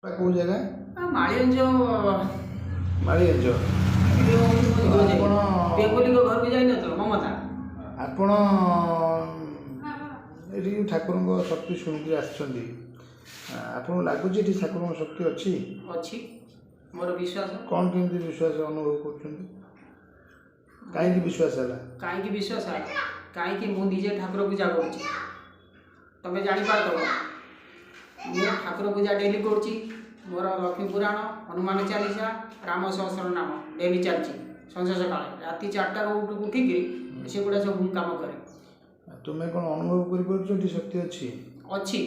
କେଉଁ ଜାଗା? ମାଳିଅଞ୍ଜ ମାଳିଅଞ୍ଜ। ଆପଣ ବେଙ୍ଗୁଲିଙ୍କ ଘରକୁ ଯାଇନଥିଲ ମମତା? ଆପଣ ଏଠି ଠାକୁରଙ୍କ ଶକ୍ତି ଶୁଣିକି ଆସିଛନ୍ତି, ଆପଣଙ୍କୁ ଲାଗୁଛି ଏଠି ଠାକୁରଙ୍କ ଶକ୍ତି ଅଛି? ଅଛି, ମୋର ବିଶ୍ୱାସ। କ'ଣ କେମିତି ବିଶ୍ୱାସ ଅନୁଭବ କରୁଛନ୍ତି? କାହିଁକି ବିଶ୍ୱାସ ହେଲା? କାହିଁକି ବିଶ୍ୱାସ ହେଲା? କାହିଁକି ମୁଁ ନିଜେ ଠାକୁର ପୂଜା କରୁଛି, ତମେ ଜାଣିପାରୁଥିବ। ମୁଁ ଠାକୁର ପୂଜା ଡେଲି କରୁଛି। ମୋର ଲକ୍ଷ୍ମୀ ପୁରାଣ, ହନୁମାନ ଚାଳିଶା, ରାମ ସହସ୍ରନାମ ଡେଲି ଚାଲିଛି। ସଞ୍ଜ ସକାଳେ ରାତି 4ଟାରୁ ଉଠିକି ସେଗୁଡ଼ା ସବୁ ମୁଁ କାମ କରେ। ତୁମେ କ'ଣ ଅନୁଭବ କରିପାରୁଛ ଏଠି ଶକ୍ତି ଅଛି? ଅଛି।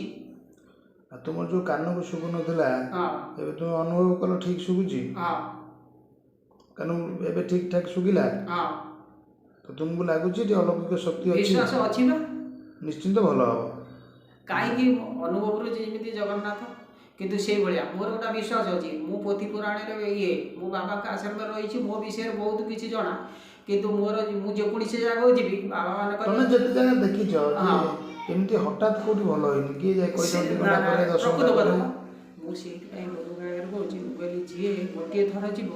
ଆଉ ତୁମର ଯେଉଁ କାନକୁ ଶୁଭୁନଥିଲା, ହଁ ଏବେ ତୁମେ ଅନୁଭବ କଲ ଠିକ୍ ଶୁଭୁଛି? ହଁ କାନ ଏବେ ଠିକ୍ ଠାକ୍ ଶୁଭିଲା? ହଁ। ତ ତୁମକୁ ଲାଗୁଛି ଏଠି ଅଲୌକିକ ଶକ୍ତି ଅଛି? ବିଶ୍ୱାସ ଅଛି ବା। ନିଶ୍ଚିନ୍ତ ଭଲ ହେବ। କାହିଁକି ଅନୁଭବରୁ ଯେମିତି ଜଗନ୍ନାଥ, କିନ୍ତୁ ସେଇଭଳିଆ ମୋର ଗୋଟେ ବିଶ୍ୱାସ ଅଛି। ମୁଁ ପୋଥି ପୁରାଣରେ ମୋ ବାବାଙ୍କ ଆଶ୍ରମରେ ରହିଛି, ମୋ ବିଷୟରେ ବହୁତ କିଛି ଜଣା। କିନ୍ତୁ ମୋର ମୁଁ ଯେକୌଣସି ଜାଗାକୁ ଯିବି ବାବାମାନଙ୍କ ତମେ ଯେତେ ଜାଗା ଦେଖିଛ, ଏମିତି ହଠାତ୍ କୋଉଠି ଭଲ ହେଇନି? କିଏ ଯାଇ କହିଛନ୍ତି ମୁଁ ସେଇଥିପାଇଁ ଲୋକ ଜାଗାରେ କହୁଛି, ମୁଁ କହିଲି ଯିଏ ଗୋଟିଏ ଥର ଯିବ,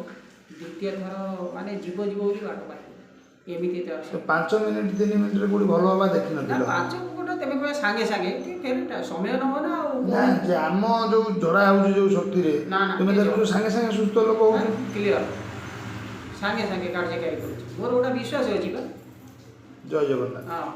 ଦ୍ୱିତୀୟ ଥର ମାନେ ଯିବ ବୋଲି ବାଟ ପାଇବ। ଏମିତି ତ 5 ମିନିଟ୍ 3 ମିନିଟ୍ରେ କୋଉଠି ଭଲ ହବା ଦେଖିନଥିଲ? 5 ମିନିଟ୍ ତେବେ କହିବା ସାଙ୍ଗେ ସାଙ୍ଗେ ଫେର ସମୟ ନେବ ନା। ଆଉ ନା, ଯେ ଆମ ଯୋଉ ଝଡ଼ା ହେଉଛି ଯୋଉ ଶକ୍ତିରେ, ତୁମେ ଦେଖୁଛ ସାଙ୍ଗେ ସାଙ୍ଗେ ସୁସ୍ଥ ଲୋକ ହଉଛି। କ୍ଲିୟର, ସାଙ୍ଗେ ସାଙ୍ଗେ କାର୍ଯ୍ୟକାରୀ କରୁଛି। ମୋର ଗୋଟେ ବିଶ୍ୱାସ ଅଛି ବା। ଜୟ ଜଗନ୍ନାଥ। ହଁ।